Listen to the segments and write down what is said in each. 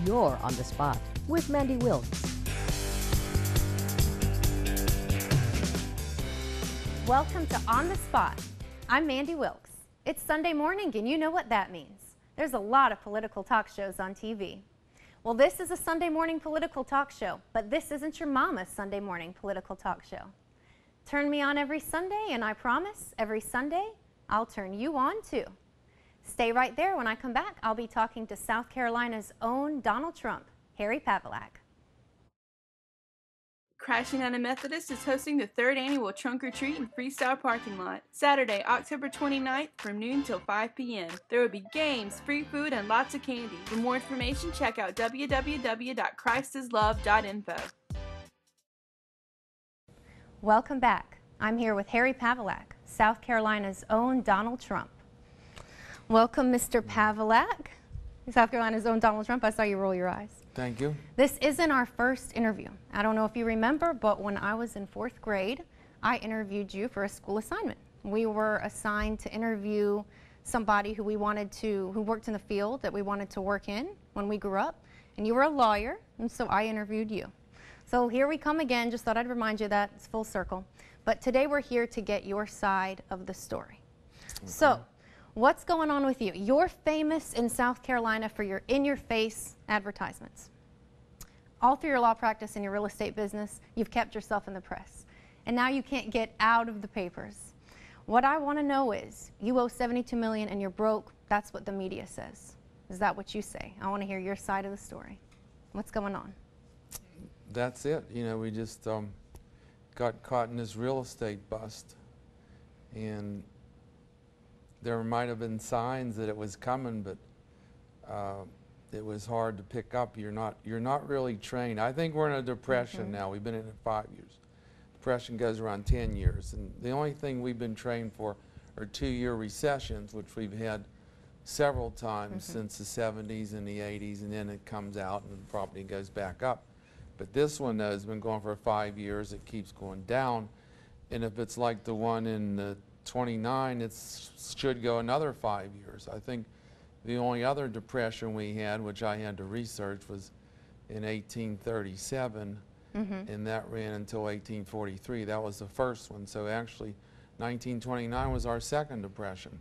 You're on the spot with Mande Wilkes. Welcome to On the Spot. I'm Mande Wilkes. It's Sunday morning and you know what that means. There's a lot of political talk shows on TV. Well, this is a Sunday morning political talk show, but this isn't your mama's Sunday morning political talk show. Turn me on every Sunday and I promise every Sunday I'll turn you on too. Stay right there. When I come back, I'll be talking to South Carolina's own Donald Trump, Harry Pavelak. Crashing on a Methodist is hosting the 3rd annual Trunk or Treat and Freestyle Parking Lot, Saturday, October 29th from noon till 5 p.m. There will be games, free food, and lots of candy. For more information, check out www.christislove.info. Welcome back. I'm here with Harry Pavelak, South Carolina's own Donald Trump. Welcome, Mr. Pavelak, South Carolina's own Donald Trump. I saw you roll your eyes. Thank you. This isn't our first interview. I don't know if you remember, but when I was in 4th grade, I interviewed you for a school assignment. We were assigned to interview somebody who who worked in the field that we wanted to work in when we grew up, and you were a lawyer, and so I interviewed you. So here we come again. Just thought I'd remind you that it's full circle. But today we're here to get your side of the story. Okay. So what's going on with you? You're famous in South Carolina for your in-your-face advertisements. All through your law practice and your real estate business, you've kept yourself in the press. And now you can't get out of the papers. What I want to know is, you owe $72 million and you're broke. That's what the media says. Is that what you say? I want to hear your side of the story. What's going on? That's it. You know, we just got caught in this real estate bust. And there might have been signs that it was coming, but it was hard to pick up. You're not really trained. I think we're in a depression now. We've been in it 5 years. Depression goes around 10 years, and the only thing we've been trained for are 2-year recessions, which we've had several times since the 70s and the 80s, and then it comes out and the property goes back up. But this one has been going for 5 years. It keeps going down, and if it's like the one in the 29, it should go another 5 years. I think the only other depression we had, which I had to research, was in 1837, and that ran until 1843. That was the first one. So actually, 1929 was our second depression,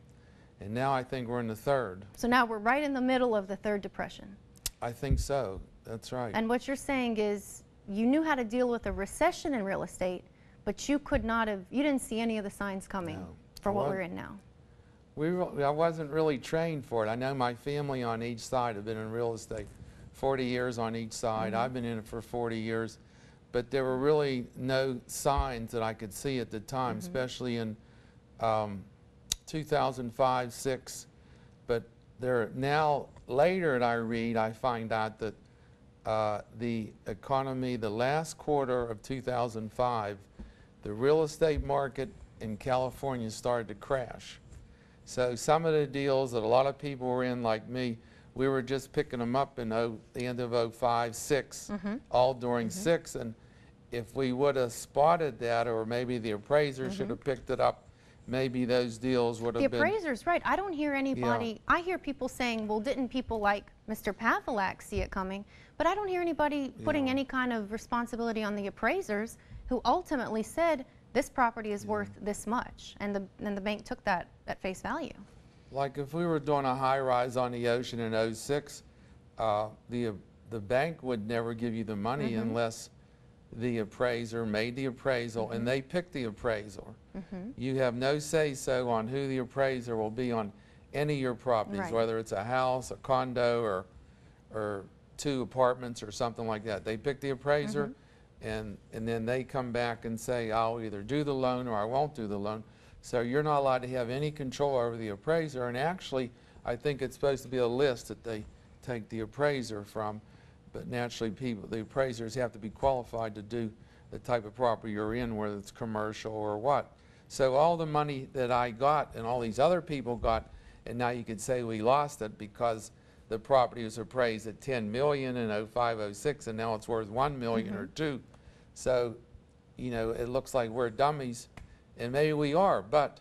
and now I think we're in the third. So now we're right in the middle of the third depression. I think so. That's right. And what you're saying is, you knew how to deal with a recession in real estate, but you didn't see any of the signs coming for what we're in now. I wasn't really trained for it. I know my family on each side have been in real estate 40 years on each side. I've been in it for 40 years, but there were really no signs that I could see at the time, especially in 2005, 6. But now, later I read, I find out that the economy, the last quarter of 2005, the real estate market in California started to crash. So some of the deals that a lot of people were in, like me, we were just picking them up in the end of 05, 6, all during 6. And if we would have spotted that, or maybe the appraiser should have picked it up, maybe those deals would have been. The appraiser's right. I don't hear anybody. I hear people saying, well, didn't people like Mr. Pavelak see it coming? But I don't hear anybody putting any kind of responsibility on the appraisers, who ultimately said this property is worth this much, and the bank took that at face value. Like if we were doing a high-rise on the ocean in 06, the bank would never give you the money unless the appraiser made the appraisal and they picked the appraiser. You have no say-so on who the appraiser will be on any of your properties, whether it's a house, a condo, or 2 apartments or something like that. They pick the appraiser, and then they come back and say, I'll either do the loan or I won't do the loan. So you're not allowed to have any control over the appraiser. And actually, I think it's supposed to be a list that they take the appraiser from. But naturally, the appraisers have to be qualified to do the type of property you're in, whether it's commercial or what. So all the money that I got and all these other people got, and now you could say we lost it because the property was appraised at $10 million in 05, 06, and now it's worth $1 million or $2 million. So, you know, it looks like we're dummies, and maybe we are, but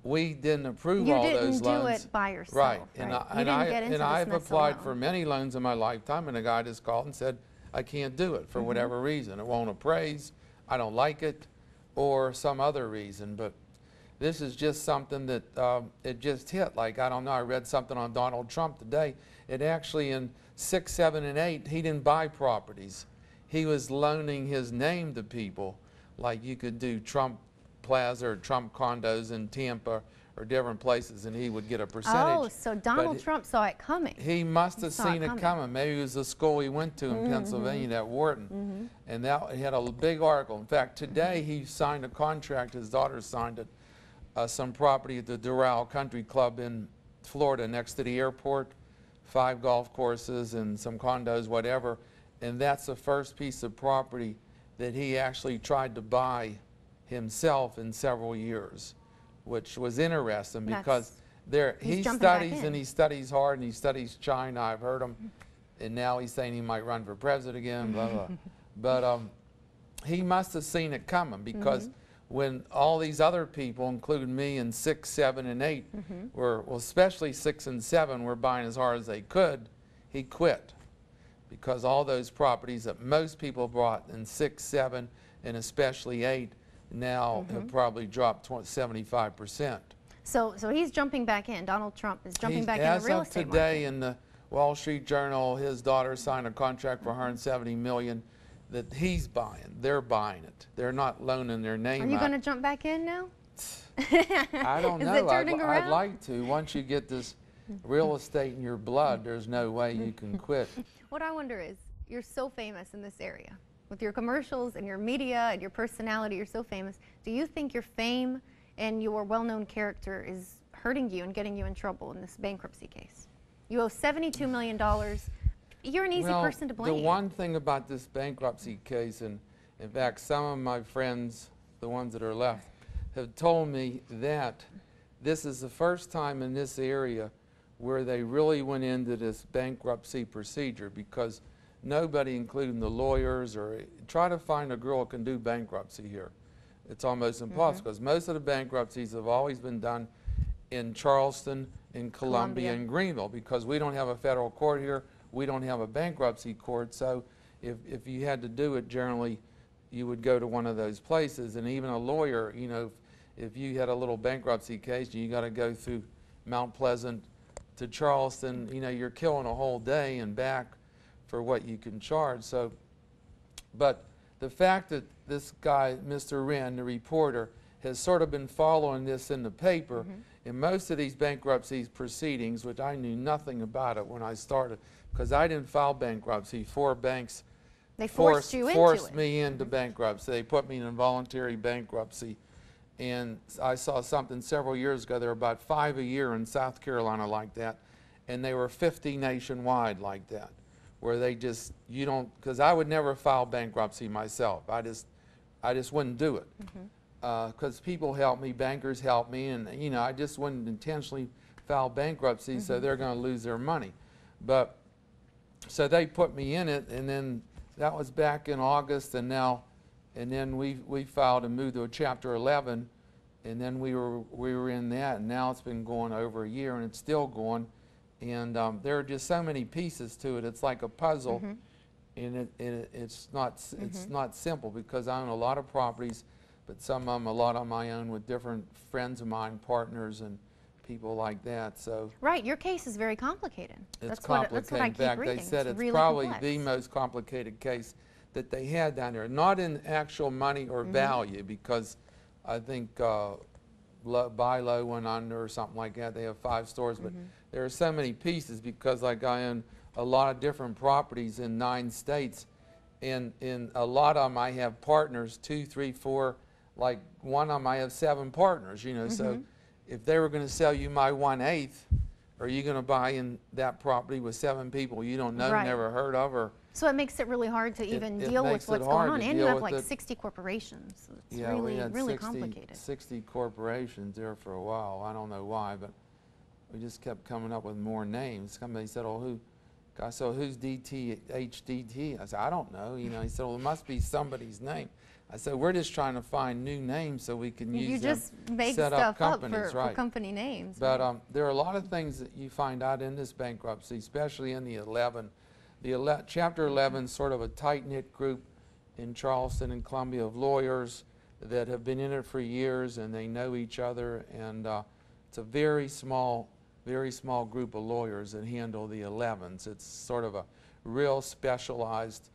we didn't approve You all didn't those do loans. it by yourself, Right. right? And I've mess applied alone. for many loans in my lifetime, and a guy just called and said, I can't do it for whatever reason. It won't appraise, I don't like it, or some other reason. But this is just something that it just hit. Like, I don't know, I read something on Donald Trump today. It actually, in 6, 7, and 8, he didn't buy properties. He was loaning his name to people. Like, you could do Trump Plaza or Trump condos in Tampa or different places, and he would get a percentage. Oh, so Donald Trump saw it coming. He must have seen it coming. Maybe it was the school he went to in Pennsylvania, at Wharton. And that, he had a big article. In fact, today he signed a contract, his daughter signed it, some property at the Doral Country Club in Florida next to the airport, 5 golf courses and some condos, whatever. And that's the first piece of property that he actually tried to buy himself in several years, which was interesting because he studies and he studies hard and he studies China. I've heard him, and now he's saying he might run for president again, blah, blah. But he must have seen it coming because when all these other people, including me in 6, 7, and 8, were, well, especially 6 and 7, were buying as hard as they could, he quit. Because all those properties that most people bought in 6, 7, and especially 8 now have probably dropped 75%. So he's jumping back in. Donald Trump is jumping back in the real estate market. As of today, in the Wall Street Journal, his daughter signed a contract for $170 million that he's buying. They're buying it. They're not loaning their name out. Are you going to jump back in now? I don't know. Is it turning around? I'd like to. Once you get this real estate in your blood, there's no way you can quit. What I wonder is, you're so famous in this area. With your commercials and your media and your personality, you're so famous. Do you think your fame and your well-known character is hurting you and getting you in trouble in this bankruptcy case? You owe $72 million. You're an easy person to blame. The one thing about this bankruptcy case, and in fact, some of my friends, the ones that are left, have told me that this is the first time in this area where they really went into this bankruptcy procedure, because nobody, including the lawyers, or try to find a girl who can do bankruptcy here. It's almost impossible, because most of the bankruptcies have always been done in Charleston, in Columbia, and Greenville, because we don't have a federal court here. We don't have a bankruptcy court. So if you had to do it, generally you would go to one of those places. And even a lawyer, you know, if you had a little bankruptcy case, you got to go through Mount Pleasant to Charleston, you know, you're killing a whole day and back for what you can charge. So, but the fact that this guy, Mr. Wren, the reporter, has sort of been following this in the paper, in most of these bankruptcy proceedings, which I knew nothing about it when I started, because I didn't file bankruptcy. 4 banks forced me into bankruptcy. They put me in involuntary bankruptcy. And I saw something several years ago. There were about 5 a year in South Carolina like that, and they were 50 nationwide like that, where they just, you don't, because I would never file bankruptcy myself. I just wouldn't do it, because people help me, bankers help me, and you know, I just wouldn't intentionally file bankruptcy, so they're going to lose their money. But so they put me in it, and then that was back in August, and now. And then we filed and moved to a Chapter 11, and then we were in that, and now it's been going over a year, and it's still going. And there are just so many pieces to it. It's like a puzzle, and it's not simple, because I own a lot of properties, but some of them a lot on my own with different friends of mine, partners, and people like that. So right, your case is very complicated. It's complicated. That's what I keep reading. They said it's really probably the most complicated case that they had down there, not in actual money or value, because I think Buy Low went under or something like that. They have 5 stores, but there are so many pieces, because like I own a lot of different properties in 9 states, and in a lot of them I have partners, 2, 3, 4, like one of them I have 7 partners, you know, so if they were going to sell you my 1/8, are you going to buy in that property with 7 people you don't know, never heard of, or so it makes it really hard to even deal with what's going on, and you have like 60 corporations. So it's really complicated. 60 corporations there for a while. I don't know why, but we just kept coming up with more names. Somebody said, "Oh, Guy said, well, who's HDT? I said, I don't know. You know, he said, well, it must be somebody's name. I said, we're just trying to find new names so we can use them, just make set stuff up companies, for company names. But right? there are a lot of things that you find out in this bankruptcy, especially in the 11. Chapter 11 is sort of a tight-knit group in Charleston and Columbia of lawyers that have been in it for years, and they know each other, and it's a very small group of lawyers that handle the 11s. It's sort of a real specialized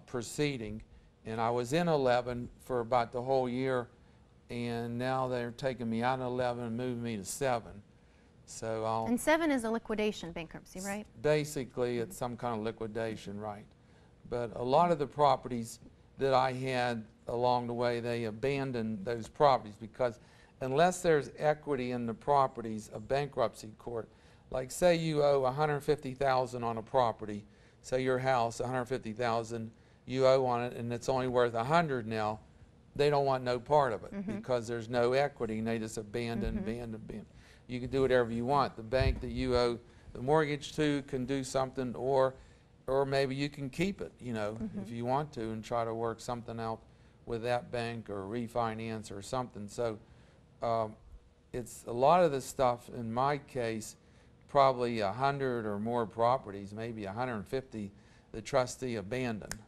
proceeding, and I was in 11 for about the whole year, and now they're taking me out of 11 and moving me to 7. So and 7 is a liquidation bankruptcy, right? Basically, it's some kind of liquidation, right? But a lot of the properties that I had along the way, they abandoned those properties because unless there's equity in the properties of bankruptcy court, like say you owe $150,000 on a property, say your house, $150,000 you owe on it, and it's only worth $100 now, they don't want no part of it because there's no equity, and they just abandon. You can do whatever you want. The bank that you owe the mortgage to can do something, or maybe you can keep it, you know, if you want to, and try to work something out with that bank or refinance or something. So it's a lot of the stuff in my case, probably 100 or more properties, maybe 150, the trustee abandoned.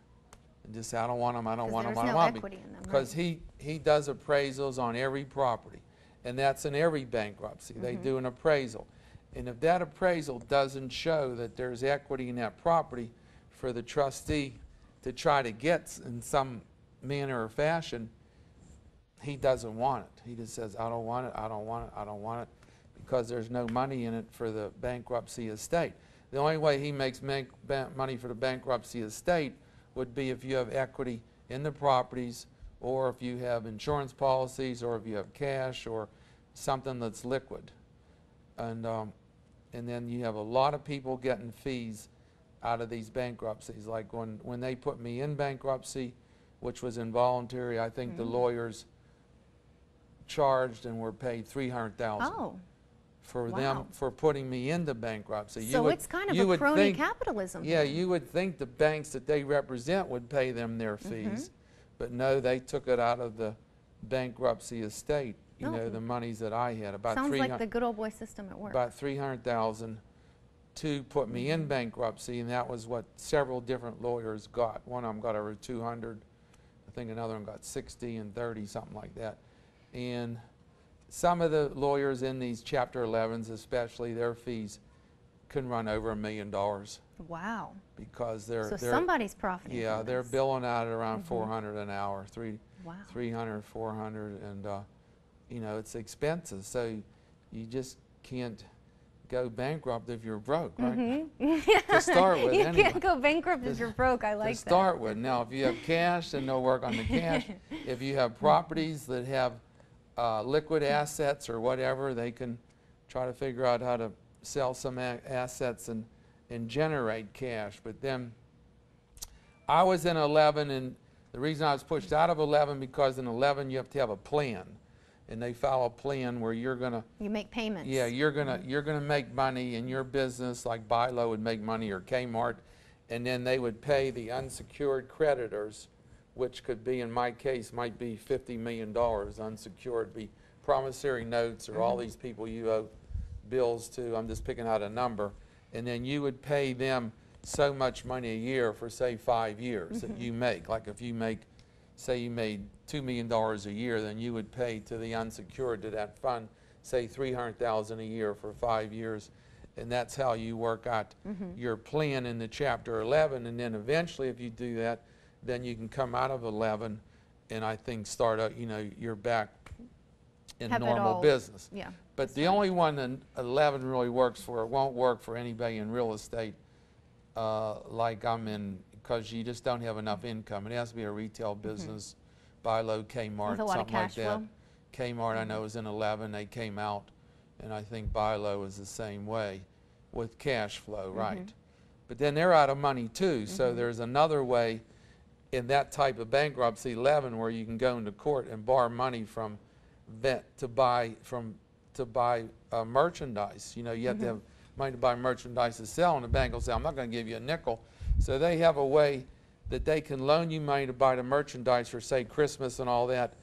And just say, I don't want them, I don't want them, I don't want them. Because he does appraisals on every property. And that's in every bankruptcy. They do an appraisal. And if that appraisal doesn't show that there's equity in that property for the trustee to try to get in some manner or fashion, he doesn't want it. He just says, I don't want it, I don't want it, I don't want it, because there's no money in it for the bankruptcy estate. The only way he makes money for the bankruptcy estate would be if you have equity in the properties, or if you have insurance policies, or if you have cash, or something that's liquid. And then you have a lot of people getting fees out of these bankruptcies. Like when they put me in bankruptcy, which was involuntary, I think the lawyers charged and were paid $300,000 for them for putting me into bankruptcy. So it's kind of a crony capitalism. Yeah, you would think the banks that they represent would pay them their fees. But no, they took it out of the bankruptcy estate, you know, the monies that I had. About Sounds like the good old boy system at work. About $300,000 to put me in bankruptcy, and that was what several different lawyers got. One of them got over 200, I think another one got 60 and 30, something like that. And some of the lawyers in these Chapter 11s, especially, their fees can run over $1 million. Wow. Because they're somebody's profiting. Yeah, they're billing out at around $400 an hour, wow. 300, 400, and you know, it's expensive. So you just can't go bankrupt if you're broke, right? To start with, you can't go bankrupt if you're broke. I like that. To start with. Now, if you have cash, then they'll work on the cash. If you have properties that have liquid assets or whatever, they can try to figure out how to sell some assets and generate cash. But then I was in 11, and the reason I was pushed out of 11 because in 11 you have to have a plan, and they file a plan where you're gonna make payments. Yeah, you're gonna make money in your business, like Bilo would make money or Kmart, and then they would pay the unsecured creditors, which could be, in my case, might be $50 million unsecured, be promissory notes or all these people you owe bills to. I'm just picking out a number. And then you would pay them so much money a year for, say, 5 years that you make. Like if you make, say you made $2 million a year, then you would pay to the unsecured, to that fund, say $300,000 a year for 5 years. And that's how you work out your plan in the Chapter 11. And then eventually, if you do that, then you can come out of 11 and I think start out, you know, you're back in normal business. Yeah. But the only one that 11 really works for, it won't work for anybody in real estate like I'm in, because you just don't have enough income. It has to be a retail business, Bilo, Kmart, something like that. Kmart, I know, is in 11. They came out, and I think Bilo is the same way with cash flow, right? But then they're out of money too, so there's another way in that type of bankruptcy 11 where you can go into court and borrow money from to buy merchandise. You know, you have to have money to buy merchandise to sell, and the bank will say, I'm not going to give you a nickel. So they have a way that they can loan you money to buy the merchandise for, say, Christmas and all that,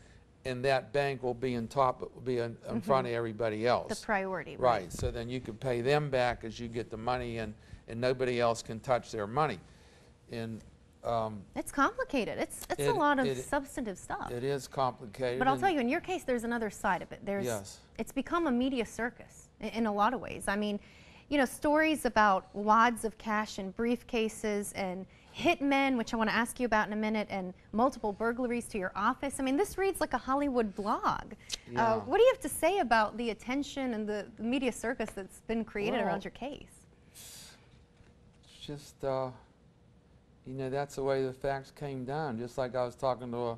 and that bank will be in front of everybody else. The priority, right? So then you can pay them back as you get the money in, and nobody else can touch their money. And it's complicated. It's a lot of substantive stuff. It is complicated. But I'll tell you, in your case, there's another side of it. Yes. It's become a media circus in a lot of ways. I mean, you know, stories about wads of cash in briefcases and hitmen, which I want to ask you about in a minute, and multiple burglaries to your office. I mean, this reads like a Hollywood blog. Yeah. What do you have to say about the attention and the media circus that's been created around your case? It's just, you know, that's the way the facts came down. Just like I was talking to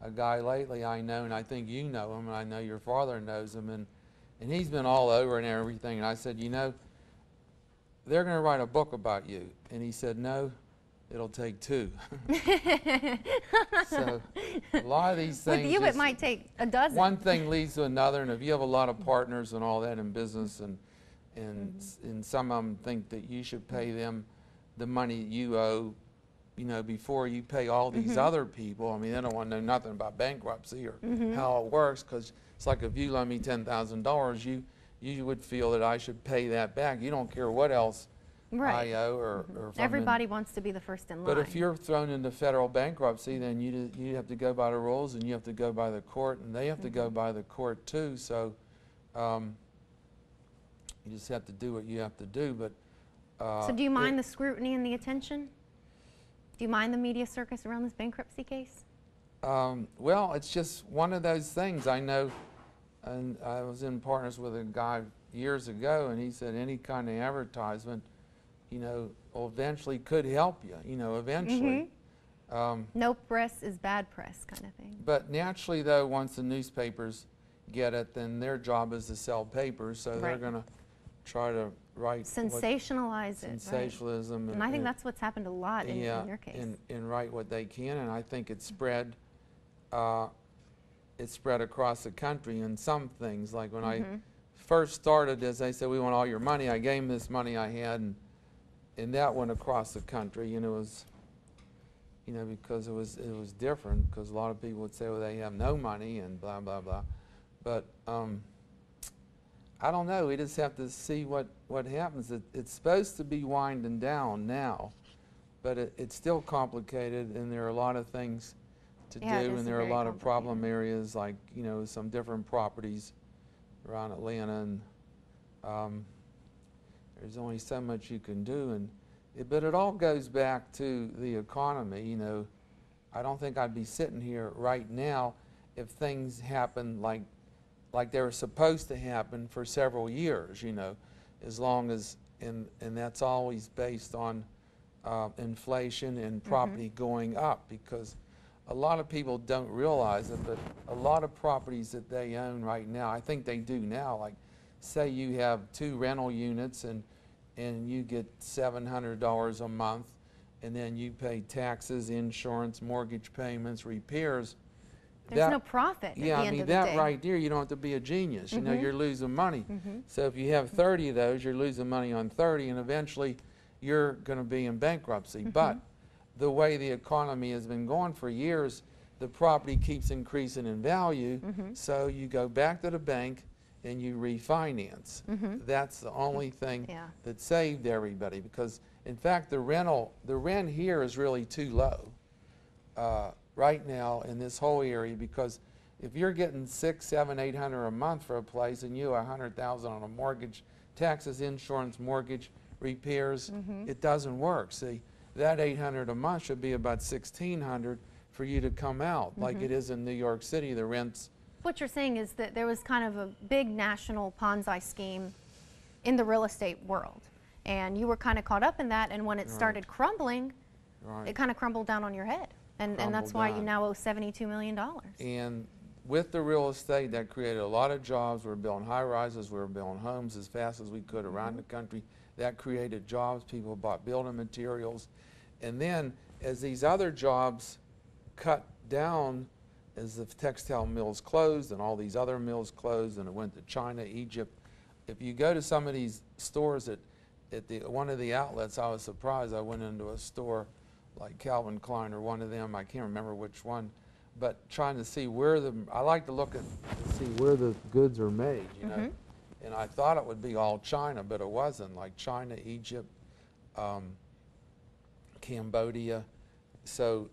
a guy lately I know, and I think you know him, and I know your father knows him, and he's been all over and everything. And I said, you know, they're going to write a book about you. And he said, no, it'll take 2. So a lot of these things. With you, it might take a dozen. One thing leads to another, and if you have a lot of partners and all that in business, and some of them think that you should pay them the money you owe, you know, before you pay all these other people. I mean, they don't want to know nothing about bankruptcy or how it works, because it's like if you loan me $10,000, you would feel that I should pay that back. You don't care what else I owe or if everybody wants to be the first in line. But if you're thrown into federal bankruptcy, then you have to go by the rules, and you have to go by the court, and they have to go by the court too. So you just have to do what you have to do. But so do you mind the scrutiny and the attention? Do you mind the media circus around this bankruptcy case? Well, it's just one of those things. I know, and I was in partners with a guy years ago, and he said any kind of advertisement, you know, eventually could help you, you know, eventually. No press is bad press kind of thing. But naturally, though, once the newspapers get it, then their job is to sell papers, so they're going to try to write sensationalize it. Sensationalism. And I think that's what's happened a lot in your case. And write what they can, and I think it's spread across the country in some things. Like when I first started, as they said, we want all your money, I gave them this money I had, and that went across the country, and it was, you know, because it was different, because a lot of people would say, well, they have no money and blah, blah, blah. But I don't know. We just have to see what happens. It's supposed to be winding down now, but it's still complicated, and there are a lot of things to do, and there are a lot of problem areas, like, you know, some different properties around Atlanta, and there's only so much you can do, but it all goes back to the economy. You know, I don't think I'd be sitting here right now if things happen like they were supposed to happen for several years, you know, as long as, and that's always based on inflation and property going up, because a lot of people don't realize it, but a lot of properties that they own right now, I think they do now, like say you have 2 rental units and you get $700 a month, and then you pay taxes, insurance, mortgage payments, repairs. There's no profit at the end of the day. Yeah, I mean, that right there, you don't have to be a genius. You know, you're losing money. So if you have 30 of those, you're losing money on 30, and eventually you're going to be in bankruptcy. But the way the economy has been going for years, the property keeps increasing in value, so you go back to the bank and you refinance. That's the only thing that saved everybody, because in fact the rent here is really too low right now in this whole area, because if you're getting $600, $700, $800 a month for a place, and you owe $100,000 on a mortgage, taxes, insurance, mortgage, repairs, it doesn't work. See, that $800 a month should be about $1,600 for you to come out, like it is in New York City. The rents. What you're saying is that there was kind of a big national Ponzi scheme in the real estate world, and you were kind of caught up in that, and when it started crumbling, it kind of crumbled down on your head. And that's why you now owe $72 million. And with the real estate, that created a lot of jobs. We were building high-rises. We were building homes as fast as we could around the country. That created jobs. People bought building materials. And then as these other jobs cut down, as the textile mills closed and all these other mills closed, and it went to China, Egypt. If you go to some of these stores that at one of the outlets, I was surprised. I went into a store like Calvin Klein or one of them, I can't remember which one, but trying to see where I like to look at to see where the goods are made, you know. And I thought it would be all China, but it wasn't. Like China, Egypt, Cambodia. So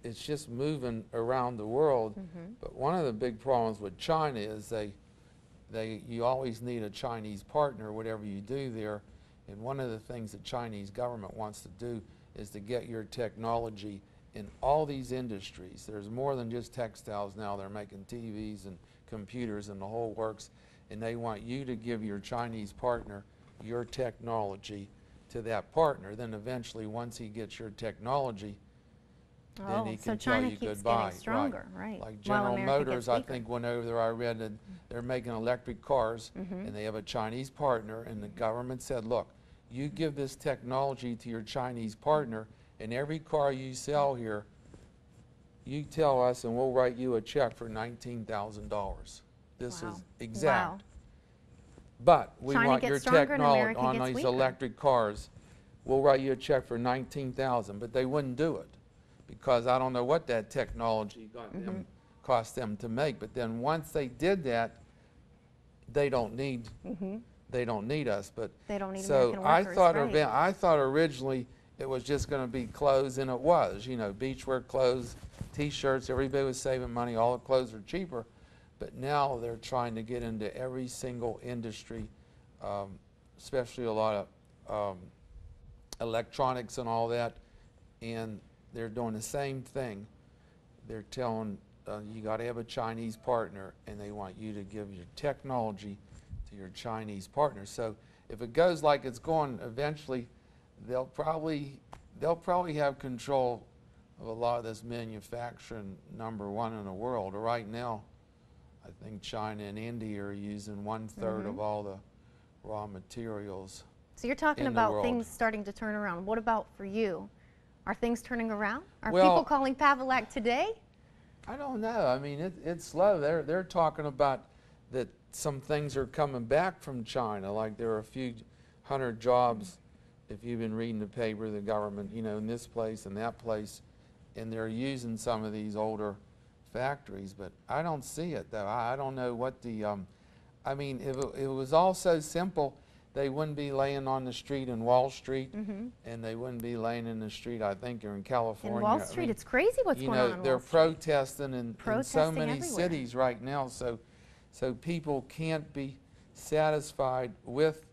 it's just moving around the world. But one of the big problems with China is you always need a Chinese partner, whatever you do there. And one of the things the Chinese government wants to do is to get your technology in all these industries. There's more than just textiles now. They're making TVs and computers and the whole works. And they want you to give your Chinese partner your technology to that partner. Then eventually, once he gets your technology, then he can tell you goodbye. Stronger, right. Like General Motors, I think went over there, I read that they're making electric cars, and they have a Chinese partner, and the government said, look, you give this technology to your Chinese partner, and every car you sell here, you tell us, and we'll write you a check for $19,000. This is exact. Wow. But we China want gets your stronger and technology America on gets these weaker. electric cars. We'll write you a check for $19,000, but they wouldn't do it because I don't know what that technology cost them to make. But then once they did that, they don't need us. But they don't need so American workers, I thought originally it was just going to be clothes, and it was. You know, beachwear clothes, T-shirts. Everybody was saving money. All the clothes are cheaper. But now they're trying to get into every single industry, especially a lot of electronics and all that, and they're doing the same thing. They're telling you got to have a Chinese partner, and they want you to give your technology to your Chinese partner. So if it goes like it's going, eventually they'll probably have control of a lot of this manufacturing, #1 in the world. Right now, I think China and India are using 1/3 of all the raw materials. So you're talking about things starting to turn around. What about for you? Are things turning around? Are people calling Pavelac today? I don't know. I mean, it's slow. They're talking about that some things are coming back from China. Like there are a few hundred jobs, if you've been reading the paper, the government, you know, in this place and that place, and they're using some of these older factories, but I don't see it though. I don't know what the, I mean, if it was all so simple, they wouldn't be laying on the street in Wall Street, and they wouldn't be laying in the street, I think, here in California. In Wall Street, I mean, it's crazy what's going on in Wall Street. They're protesting in so many everywhere. cities right now, so people can't be satisfied with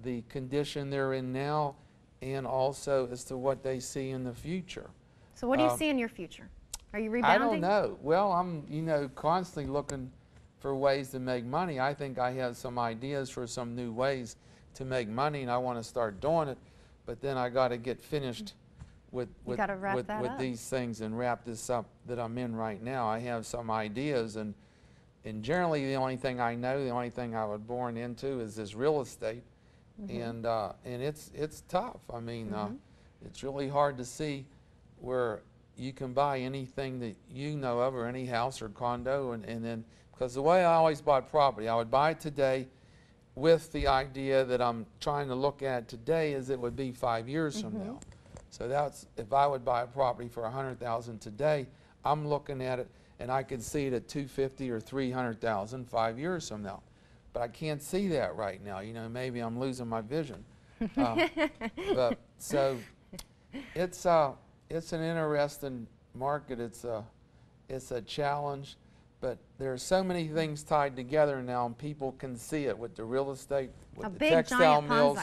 the condition they're in now, and also as to what they see in the future. So what do you see in your future? Are you rebounding? I don't know. Well, I'm, you know, constantly looking for ways to make money. I think I have some ideas for some new ways to make money, and I want to start doing it. But then I got to get finished with these things and wrap this up that I'm in right now. I have some ideas, and generally the only thing I know, the only thing I was born into is this real estate, and it's tough. I mean, it's really hard to see where you can buy anything that you know of, or any house or condo, and then, because the way I always bought property, I would buy it today with the idea that I'm trying to look at today as it would be 5 years from now. So that's, if I would buy a property for $100,000 today, I'm looking at it and I could see it at $250,000 or $300,000 5 years from now. But I can't see that right now. You know, maybe I'm losing my vision. But so it's an interesting market. It's a challenge, but there are so many things tied together now, and people can see it with the real estate, with the textile mills,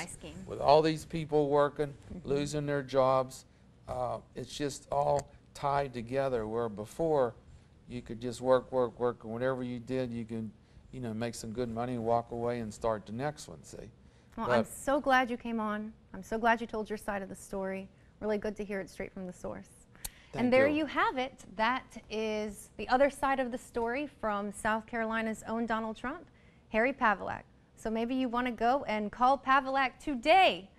with all these people working, losing their jobs. It's just all tied together, where before you could just work, and whatever you did, you could, you know, make some good money and walk away and start the next one, see. Well, I'm so glad you came on. I'm so glad you told your side of the story. Really good to hear it straight from the source. And there you have it. That is the other side of the story from South Carolina's own Donald Trump, Harry Pavelac. So maybe you want to go and call Pavelac today.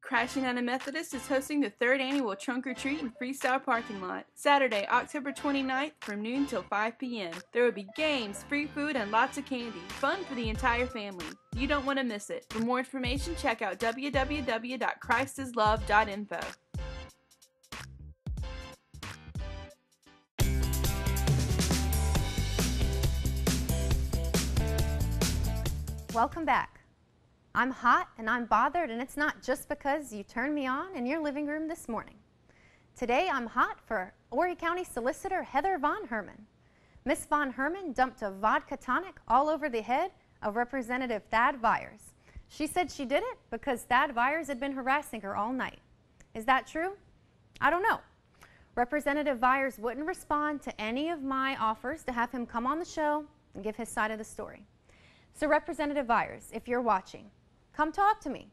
Crashing on a Methodist is hosting the 3rd annual Trunk or Treat and Freestyle Parking Lot, Saturday, October 29th from noon till 5 p.m. There will be games, free food, and lots of candy. Fun for the entire family. You don't want to miss it. For more information, check out www.christislove.info. Welcome back. I'm hot and I'm bothered, and it's not just because you turned me on in your living room this morning. Today I'm hot for Horry County Solicitor Heather Von Herman. Miss Von Herman dumped a vodka tonic all over the head of Representative Thad Byers. She said she did it because Thad Byers had been harassing her all night. Is that true? I don't know. Representative Byers wouldn't respond to any of my offers to have him come on the show and give his side of the story. So Representative Byers, if you're watching, come talk to me.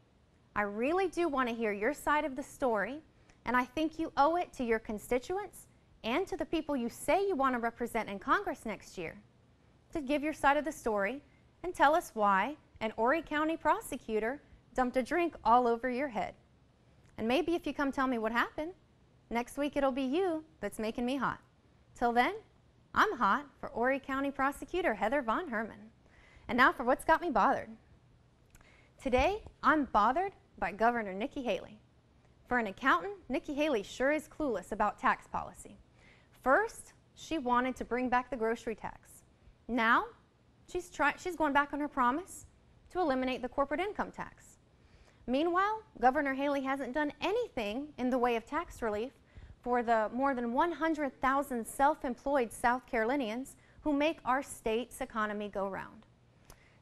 I really do want to hear your side of the story, and I think you owe it to your constituents and to the people you say you want to represent in Congress next year to give your side of the story and tell us why an Horry County prosecutor dumped a drink all over your head. And maybe if you come tell me what happened, next week it'll be you that's making me hot. Till then, I'm hot for Horry County Prosecutor Heather Von Herman. And now for what's got me bothered. Today, I'm bothered by Governor Nikki Haley. For an accountant, Nikki Haley sure is clueless about tax policy. First, she wanted to bring back the grocery tax. Now, she's going back on her promise to eliminate the corporate income tax. Meanwhile, Governor Haley hasn't done anything in the way of tax relief for the more than 100,000 self-employed South Carolinians who make our state's economy go round.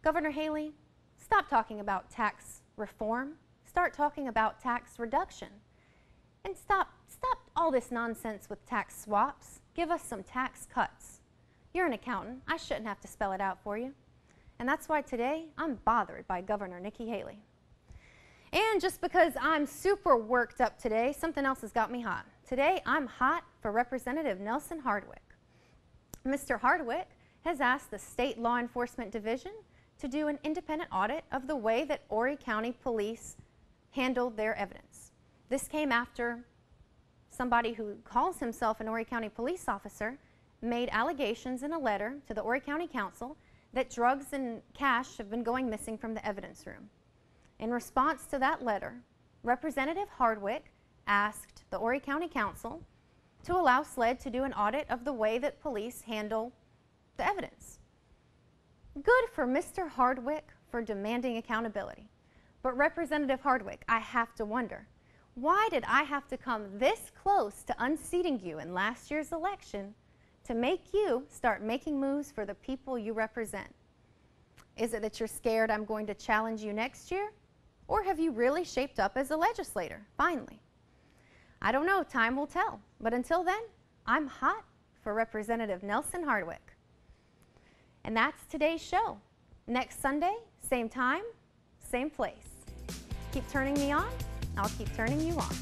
Governor Haley, stop talking about tax reform. Start talking about tax reduction. And stop all this nonsense with tax swaps. Give us some tax cuts. You're an accountant. I shouldn't have to spell it out for you. And that's why today I'm bothered by Governor Nikki Haley. And just because I'm super worked up today, something else has got me hot. Today I'm hot for Representative Nelson Hardwick. Mr. Hardwick has asked the State Law Enforcement Division to do an independent audit of the way that Horry County Police handled their evidence. This came after somebody who calls himself an Horry County police officer made allegations in a letter to the Horry County Council that drugs and cash have been going missing from the evidence room. In response to that letter, Representative Hardwick asked the Horry County Council to allow SLED to do an audit of the way that police handle the evidence. Good for Mr. Hardwick for demanding accountability. But Representative Hardwick, I have to wonder, why did I have to come this close to unseating you in last year's election to make you start making moves for the people you represent? Is it that you're scared I'm going to challenge you next year? Or have you really shaped up as a legislator, finally? I don't know, time will tell. But until then, I'm hot for Representative Nelson Hardwick. And that's today's show. Next Sunday, same time, same place. Keep turning me on, I'll keep turning you on.